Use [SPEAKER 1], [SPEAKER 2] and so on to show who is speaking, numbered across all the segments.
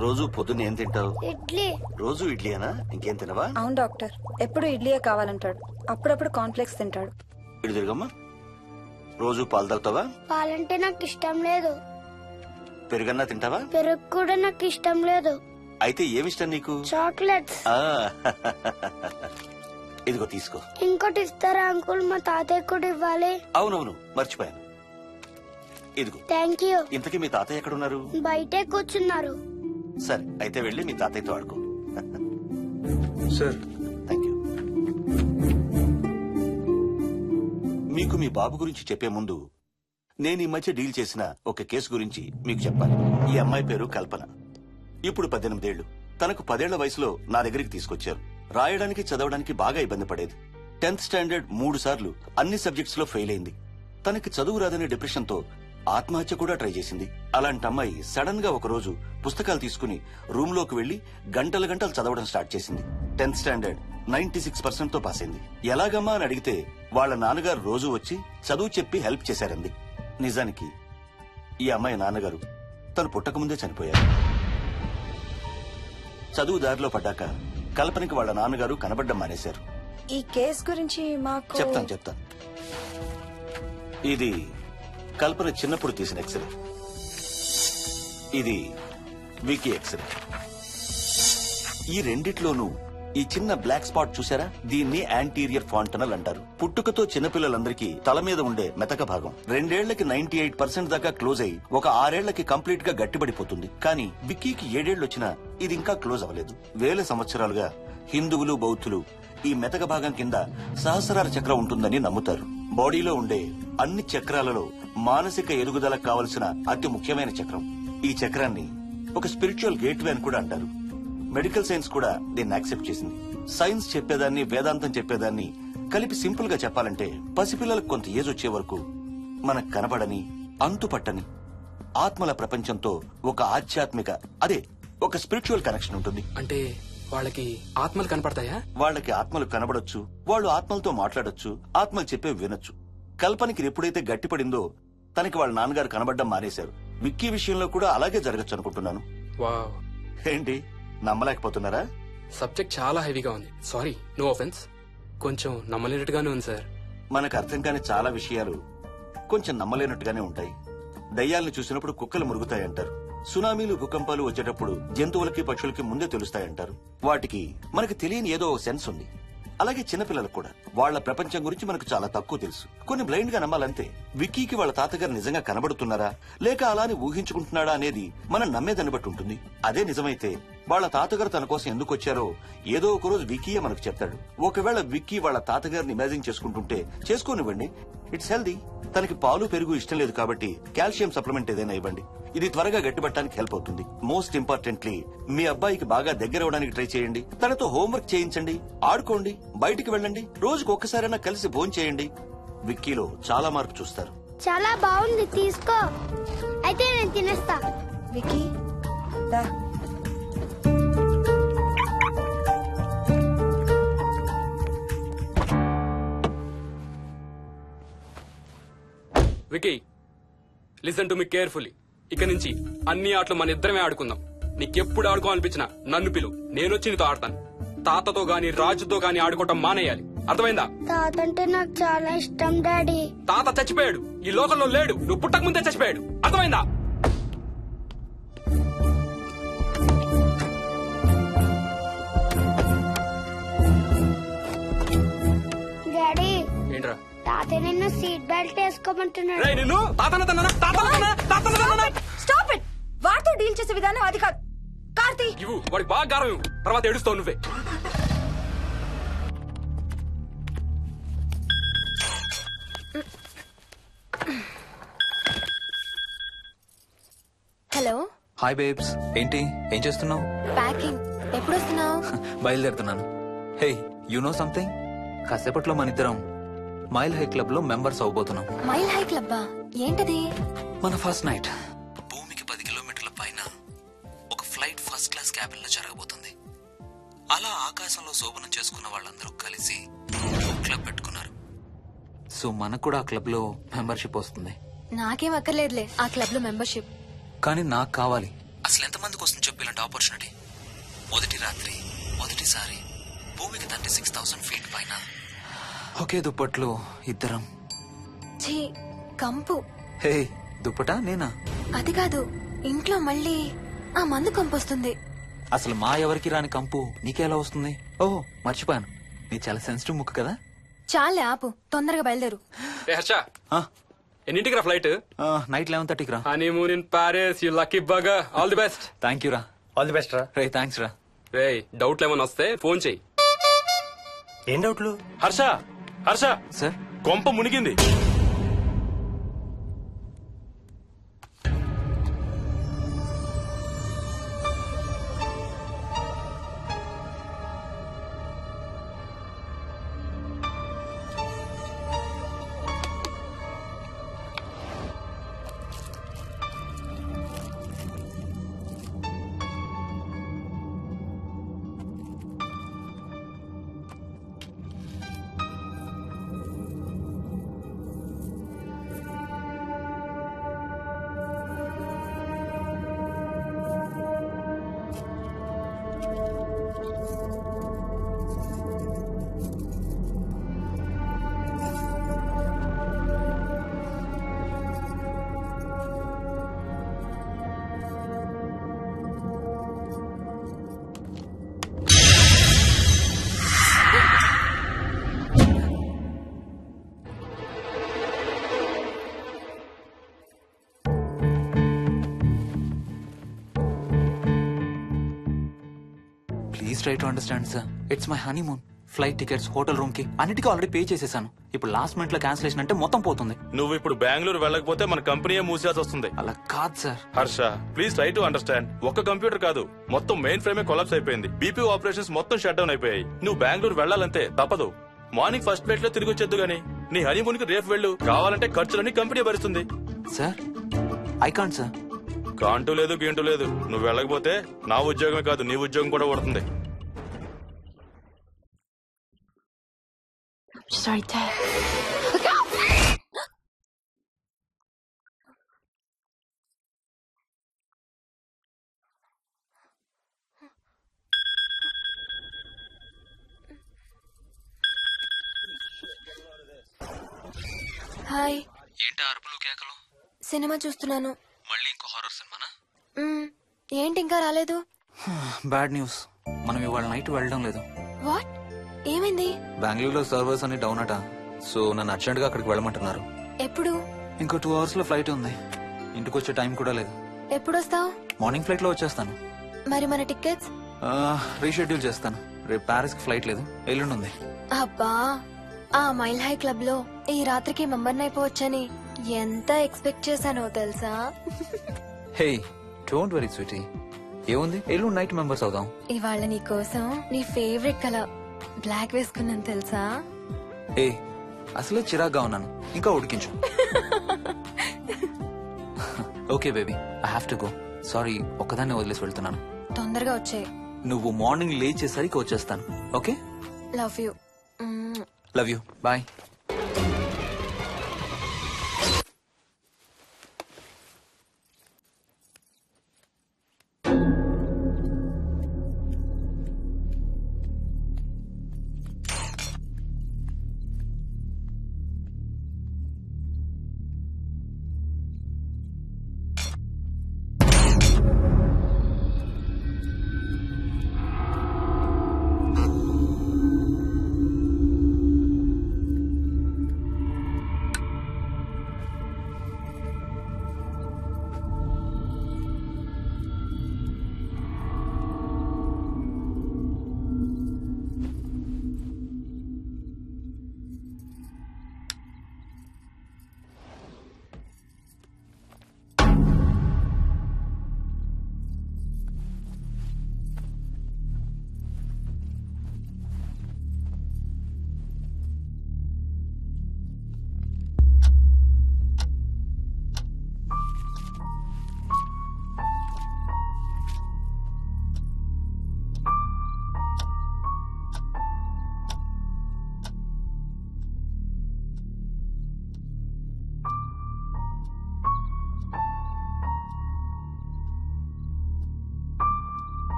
[SPEAKER 1] రోజు పొద్దున్న ఏం తింటావు?
[SPEAKER 2] ఇడ్లీ.
[SPEAKER 1] రోజు ఇడ్లీనా? ఇంకేం తినవా?
[SPEAKER 3] అవును డాక్టర్, ఎప్పుడు ఇడ్లీయే కావాలంటాడు. అప్పుడప్పుడు కాన్ఫ్లెక్స్ తింటాడు.
[SPEAKER 1] ఇటు తిరగమ్మా. రోజు పాలు తాగుతావా?
[SPEAKER 2] పాలంటే నాకు ఇష్టం లేదు.
[SPEAKER 1] పెరుగన్నా తింటావా?
[SPEAKER 2] పెరుగు కూడా నాకు ఇష్టం లేదు.
[SPEAKER 1] అయితే ఏమిష్టం నీకు?
[SPEAKER 2] చాక్లెట్స్.
[SPEAKER 1] ఆ, ఇదిగో తీసుకో.
[SPEAKER 2] ఇంకోటి ఇస్తారా అంకుల్? మా తాతయ్య కూడా ఇవ్వాలి.
[SPEAKER 1] అవునవును, మర్చిపోయాను. ఇదిగో.
[SPEAKER 2] Thank you.
[SPEAKER 1] ఇంతకీ మీ తాతయ్య ఎక్కడున్నారు?
[SPEAKER 2] బయటే కూర్చున్నారు.
[SPEAKER 1] సరే, అయితే వెళ్ళి మీ తాతయ్యతో ఆడుకో.
[SPEAKER 4] Sir,
[SPEAKER 1] thank you. మీకు మీ బాబు గురించి చెప్పే ముందు నేను ఈ మధ్య డీల్ చేసిన ఒక కేసు గురించి మీకు చెప్పాలి. ఈ అమ్మాయి పేరు కల్పన. ఇప్పుడు 18 ఏళ్లు. తనకు 10 ఏళ్ల వయసులో నా దగ్గరికి తీసుకొచ్చారు. రాయడానికి చదవడానికి బాగా ఇబ్బంది పడేది. 10th స్టాండర్డ్ 3 సార్లు అన్ని సబ్జెక్ట్స్ లో ఫెయిల్ అయింది. తనకి చదువు రాదనే డిప్రెషన్ తో ఆత్మహత్య కూడా ట్రై చేసింది. అలాంటి అమ్మాయి సడన్ గా ఒక రోజు పుస్తకాలు తీసుకుని రూమ్ లోకి వెళ్లి గంటలు గంటలు చదవడం స్టార్ట్ చేసింది. 10th స్టాండర్డ్ 96% తో పాస్ అయింది. ఎలాగమ్మా అని అడిగితే వాళ్ళ నాన్నగారు రోజు వచ్చి చదువు చెప్పి హెల్ప్ చేశారంది. నిజానికి ఈ అమ్మాయి నాన్నగారు తను పుట్టకముందే చనిపోయారు. చదువు దారిలో పడ్డాక కల్పనకి వాళ్ళ నాన్నగారు కనబడ్డం మానేశారు.
[SPEAKER 3] ఈ కేస్ గురించి మాకు
[SPEAKER 1] చెప్తాను. ఇది కల్పన చిన్నప్పుడు తీసిన ఎక్స్రే. ఇది వికీ ఎక్స్రే. ఈ రెండిట్లోనూ ఈ చిన్న బ్లాక్ స్పాట్ చూసారా? దీన్ని యాంటీరియర్ ఫాంటనల్ అంటారు. పుట్టుకతో చిన్నపిల్లలందరికీ తల మీద ఉండే మెతక భాగం 2 ఏళ్లకి 98% దాకా క్లోజ్ అయ్యి ఒక 6 ఏళ్లకి కంప్లీట్ గా గట్టిపడిపోతుంది. కానీ విక్కీకి 7 ఏళ్లు వచ్చినా ఇది ఇంకా క్లోజ్ అవ్వలేదు. వేల సంవత్సరాలుగా హిందువులు, బౌద్ధులు ఈ మెతక భాగం కింద సహస్రార చక్రం ఉంటుందని నమ్ముతారు. బాడీలో ఉండే అన్ని చక్రాలలో మానసిక ఎదుగుదల కావలసిన అతి ముఖ్యమైన చక్రం. ఈ చక్రాన్ని ఒక స్పిరిచువల్ గేట్వే అని కూడా అంటారు. మెడికల్ సైన్స్ కూడా దీన్ని యాక్సెప్ట్ చేసింది. సైన్స్ చెప్పేదాన్ని, వేదాంతం చెప్పేదాన్ని కలిపి సింపుల్ గా చెప్పాలంటే పసిపిల్లలకు కొంత ఏజ్ వచ్చే వరకు మనకు కనబడని, అంతుపట్టని ఆత్మల ప్రపంచంతో ఒక ఆధ్యాత్మిక, అదే ఒక స్పిరిచువల్ కనెక్షన్ ఉంటుంది.
[SPEAKER 4] అంటే వాళ్ళకి ఆత్మలు కనపడతాయా?
[SPEAKER 1] వాళ్ళకి ఆత్మలు కనబడొచ్చు, వాళ్ళు ఆత్మలతో మాట్లాడొచ్చు, ఆత్మలు చెప్పే వినొచ్చు. కల్పనకి ఎప్పుడైతే గట్టిపడిందో తనకి వాళ్ళ నాన్నగారు కనబడ్డం మానేశారు. విక్కీ విషయంలో కూడా అలాగే జరగచ్చు అనుకుంటున్నాను.
[SPEAKER 4] వావ్,
[SPEAKER 1] ఏంటి నమ్మలేకపోతున్నారా?
[SPEAKER 4] సబ్జెక్ట్ చాలా హెవీగా ఉంది. Sorry, no offence. కొంచెం నమ్మలేనట్టుగానే ఉంది సార్.
[SPEAKER 1] మనకు అర్థం కాని చాలా విషయాలు కొంచెం నమ్మలేనట్టుగానే ఉంటాయి. దయ్యాలను చూసినప్పుడు కుక్కలు మురుగుతాయంటారు. సునామీలు, భూకంపాలు వచ్చేటప్పుడు జంతువులకి, పక్షులకి ముందే తెలుస్తాయంటారు. వాటికి మనకు తెలియని ఏదో సెన్స్ ఉంది. అలాగే చిన్నపిల్లలకు కూడా వాళ్ల ప్రపంచం గురించి మనకు చాలా తక్కువ తెలుసు. కొన్ని బ్లైండ్ గా నమ్మాలంతే. విక్కీకి వాళ్ళ తాతగారు నిజంగా కనబడుతున్నారా లేక అలాని ఊహించుకుంటున్నాడా అనేది మనం నమ్మేదాన్ని బట్టి ఉంటుంది. అదే నిజమైతే వాళ్ళ తాతగారు తన కోసం ఎందుకు వచ్చారో ఏదో ఒక రోజు విక్కీయే మనకు చెప్తాడు. ఒకవేళ విక్కీ వాళ్ళ తాతగారిని ఇమాజిన్ చేసుకుంటుంటే చేసుకోనివ్వండి, ఇట్స్ హెల్దీ. తనకి పాలు, పెరుగు ఇష్టం లేదు కాబట్టి కాల్షియం సప్లిమెంట్ ఏదైనా ఇవ్వండి. ఇది త్వరగా గట్టిపట్టడానికి హెల్ప్ అవుతుంది. మోస్ట్ ఇంపార్టెంట్లీ మీ అబ్బాయికి బాగా దగ్గర అవడానికి ట్రై చేయండి. తనతో హోంవర్క్ చేయించండి, ఆడుకోండి, బయటికి వెళ్ళండి, రోజుకు ఒక్కసారైనా కలిసి భోజనం చేయండి. విక్కీలో చాలా మార్పు చూస్తారు.
[SPEAKER 2] చాలా బాగుంది, తీసుకో. అయితే నేను తినేస్తా.
[SPEAKER 3] వికీ దా.
[SPEAKER 4] Vicky, listen to me carefully. ఇక నుంచి అన్ని ఆటలు మన ఇద్దరమే ఆడుకుందాం. నీకెప్పుడు ఆడుకోవాలనిపించినా నన్ను పిలు, నేనొచ్చి నీతో ఆడతాను. తాతతో గాని రాజుతో గాని ఆడుకోవటం మానేయాలి, అర్థమైందా?
[SPEAKER 2] తాత అంటే నాకు చాలా ఇష్టం డాడీ.
[SPEAKER 4] తాత చచ్చిపోయాడు, ఈ లోకంలో లేడు. నువ్వు పుట్టక ముందే చచ్చిపోయాడు, అర్థమైందా?
[SPEAKER 2] డాడీ,
[SPEAKER 4] ఏంట్రా?
[SPEAKER 2] తాత నిన్ను సీట్ బెల్ట్ వేసుకోమంటున్నాడు.
[SPEAKER 4] రేయ్, నిన్ను
[SPEAKER 3] స్టాప్ ఇట్. వాడితో డీల్ చేసే విధానం అది కాదు. కార్తీ,
[SPEAKER 4] ఇవ్వు, వాడికి బాగా గారం ఇవ్వు, తర్వాత ఏడుస్తావు నువ్వే.
[SPEAKER 3] హలో.
[SPEAKER 5] హాయ్ బేబ్స్, ఏంటి ఏం చేస్తున్నావు?
[SPEAKER 3] ప్యాకింగ్. ఎప్పుడు వస్తున్నావు?
[SPEAKER 5] బయలుదేరుతున్నాను. Hey, you know something? కాసేపట్లో మన ఇద్దరం మైల్ హై క్లబ్ లో మెంబర్స్ అవబోతున్నాం.
[SPEAKER 3] మైల్ హై క్లబ్బా? ఏంటది?
[SPEAKER 5] మన ఫస్ట్ నైట్ భూమికి 10 కిలోమీటర్ల పైన ఒక ఫ్లైట్ ఫస్ట్ క్లాస్ క్యాబిన్ లో జరగబోతుంది. అలా ఆకాశంలో శోభనం చేసుకున్న వాళ్ళందరూ కలిసి క్లబ్ పెట్టుకున్నారు. సో మనకు కూడా ఆ క్లబ్ లో మెంబర్షిప్ వస్తుంది.
[SPEAKER 3] నాకేం అక్కర్లేదులే ఆ క్లబ్ లో మెంబర్షిప్.
[SPEAKER 5] కానీ నాకు కావాలి. అసలు ఎంతమందికి వస్తుంది చెప్పు ఇలాంటి ఆపర్చునిటీ? మొదటి రాత్రి మొదటిసారి భూమికి తండ్రి 6000 ఫీట్ పైన ఒకే దుప్పట్లో ఇద్దరం.
[SPEAKER 6] ఛీ, కంపు.
[SPEAKER 5] హే, దుప్పటా నేనా?
[SPEAKER 6] అది కాదు, ఇంట్లో మళ్ళీ ఆ మందు కంపొస్తుంది.
[SPEAKER 5] అసలు మా ఎవరికి రాని కంపు నీకెలా వస్తుంది? ఓహో, మర్చిపోయాను, నీ చాలా సెన్సిటివ్ ముక్కు కదా.
[SPEAKER 6] చాలే ఆపు, తొందరగా బయలుదేరు.
[SPEAKER 4] ఏ హర్ష, ఎన్నింటికి రా ఫ్లైట్?
[SPEAKER 5] నైట్ 11:30కి రా.
[SPEAKER 4] Honeymoon in Paris, you lucky బగా. All the best.
[SPEAKER 5] Thank you రా.
[SPEAKER 7] ఆల్ ది బెస్ట్ రా.
[SPEAKER 5] రే థ్యాంక్స్ రా.
[SPEAKER 4] రే, డౌట్లు ఏమైనా వస్తే ఫోన్ చెయ్యి.
[SPEAKER 7] ఏం డౌట్లు?
[SPEAKER 8] హర్ష, హర్ష,
[SPEAKER 5] సార్,
[SPEAKER 8] కొంప మునిగింది.
[SPEAKER 5] Please try to understand sir. It's my honeymoon. Flight tickets, hotel room కి అన్నిటికీ ఆల్రెడీ పే చేసేసాను. ఇప్పుడు లాస్ట్ మినిట్ లో క్యాన్సిలేషన్ అంటే మొత్తం పోతుంది.
[SPEAKER 8] నువ్వు ఇప్పుడు బెంగళూరు వెళ్ళకపోతే మన కంపెనీయే మూసేయాల్సి వస్తుంది.
[SPEAKER 5] అలా కాదు sir.
[SPEAKER 8] Harsha, please try to understand. ఒక్క కంప్యూటర్ కాదు, మొత్తం మెయిన్ ఫ్రేమే కొలాప్స్ అయిపోయింది. బీపీ ఆపరేషన్స్ మొత్తం షట్ డౌన్ అయిపోయాయి. నువ్వు బెంగళూరు వెళ్ళాలంటే తప్పదు. మార్నింగ్ ఫస్ట్ ఫ్లైట్ లో తిరిగి వచ్చేద్దు గానీ నీ హనీమూన్ కి రేపు వెళ్ళు. కావాలంటే ఖర్చులన్నీ కంపెనీ భరిస్తుంది.
[SPEAKER 5] Sir, I can't sir.
[SPEAKER 8] Can't లేదు, గీంటూ లేదు. నువ్వు వెళ్ళకపోతే నా ఉద్యోగమే కాదు, నీ ఉద్యోగం కూడా పడుతుంది.
[SPEAKER 6] Sorry, Dad. హాయ్.
[SPEAKER 5] ఏంటి అరుపులు కేకలు?
[SPEAKER 6] సినిమా చూస్తున్నాను.
[SPEAKER 5] మళ్ళీ ఇంకో హారర్ సినిమానా?
[SPEAKER 6] ఏంటి ఇంకా రాలేదు?
[SPEAKER 5] బ్యాడ్ న్యూస్, మనం ఇవాళ నైట్ వెళ్ళడం లేదు.
[SPEAKER 6] వాట్? ఏమైంది?
[SPEAKER 5] బెంగళూరులో సర్వర్స్ అన్ని డౌన్ అట. సో నన్ను అర్జెంట్ గా అక్కడికి వెళ్ళమంటున్నారు.
[SPEAKER 6] ఎప్పుడు?
[SPEAKER 5] ఇంకో 2 hours లో ఫ్లైట్ ఉంది. ఇంటికి వచ్చే టైం కూడా లేదు.
[SPEAKER 6] ఎప్పుడు వస్తావు?
[SPEAKER 5] మార్నింగ్ ఫ్లైట్ లో వచ్చేస్తాను.
[SPEAKER 6] మరి మన టికెట్స్?
[SPEAKER 5] రీషెడ్యూల్ చేస్తాను. రేపు ప్యారిస్ కి ఫ్లైట్ లేదు, ఎల్లుండి ఉంది.
[SPEAKER 6] అబ్బా, ఆ మైల్ హై క్లబ్ లో ఈ రాత్రికి మెంబర్ అయిపోవచ్చని ఎంత ఎక్స్పెక్ట్ చేశానో తెలుసా?
[SPEAKER 5] హే, డోంట్ వరీ స్వీటీ. ఏముంది, ఎల్లుండి నైట్ మెంబర్స్ అవుదాం.
[SPEAKER 6] ఇవాళ నీ కోసం నీ ఫేవరెట్ కలర్ బ్లాక్ వేసుకున్నాను తెలుసా?
[SPEAKER 5] ఏ, అసలే చిరాగ్గా ఉన్నాను, ఇంకా ఉడికించు. Okay baby, I have to go. Sorry, ఒక్కదాన్ని వదిలేసి వెళ్తున్నాను.
[SPEAKER 6] తొందరగా వచ్చే.
[SPEAKER 5] నువ్వు మార్నింగ్ లేచేసరికి వచ్చేస్తాను. Okay?
[SPEAKER 6] Love you.
[SPEAKER 5] Love you, bye.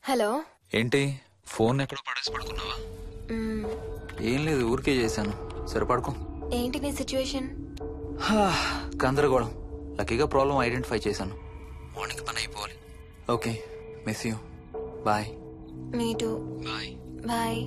[SPEAKER 6] Hello.
[SPEAKER 5] ఏంటి ఫోన్ ఎక్కడో పడేసి పడుకున్నావా? ఏం లేదు, ఊరికే చేశాను. సరే పడుకో.
[SPEAKER 6] ఏంటి నీ సిచ్యువేషన్?
[SPEAKER 5] గందరగోళం. లక్కీగా ప్రాబ్లం ఐడెంటిఫై చేశాను. మార్నింగ్ పని అయిపోవాలి. Okay, miss you. Bye.
[SPEAKER 6] Me too.
[SPEAKER 5] Bye.
[SPEAKER 6] Bye.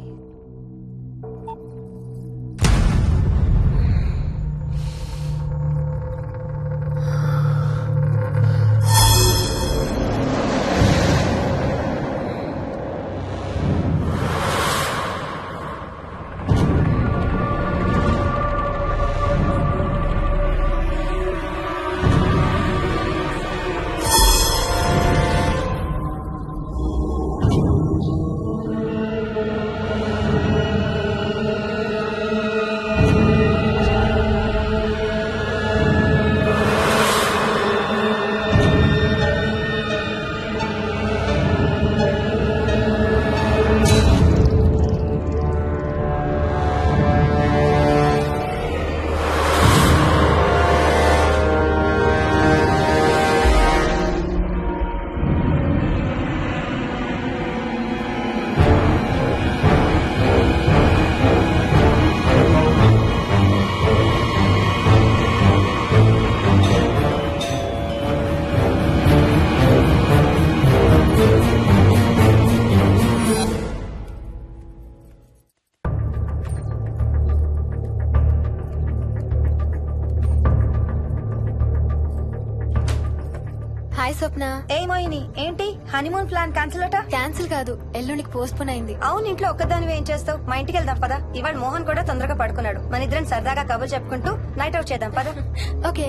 [SPEAKER 6] Hi Swapna.
[SPEAKER 3] ఏ మోహిని, ఏంటి హనీమూన్ ప్లాన్ క్యాన్సిల్ అట?
[SPEAKER 6] క్యాన్సిల్ కాదు, ఎల్లుండికి పోస్ట్ పోన్ అయింది.
[SPEAKER 3] అవును, ఇంట్లో ఒక్కదానివి ఏం చేస్తావు? మా ఇంటికి వెళ్దాం పదా. ఇవాళ మోహన్ కూడా తొందరగా పడుకున్నాడు. మన ఇద్దరం సరదాగా కబుర్లు చెప్పుకుంటూ నైట్ అవుట్ చేద్దాం పదా.
[SPEAKER 6] ఓకే.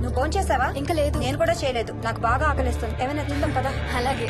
[SPEAKER 3] నువ్వు ఫోన్ చేసావా?
[SPEAKER 6] ఇంకా లేదు.
[SPEAKER 3] నేను కూడా చేయలేదు. నాకు బాగా ఆకలిస్తుంది. ఏమైనా తిందాం పదా.
[SPEAKER 6] అలాగే.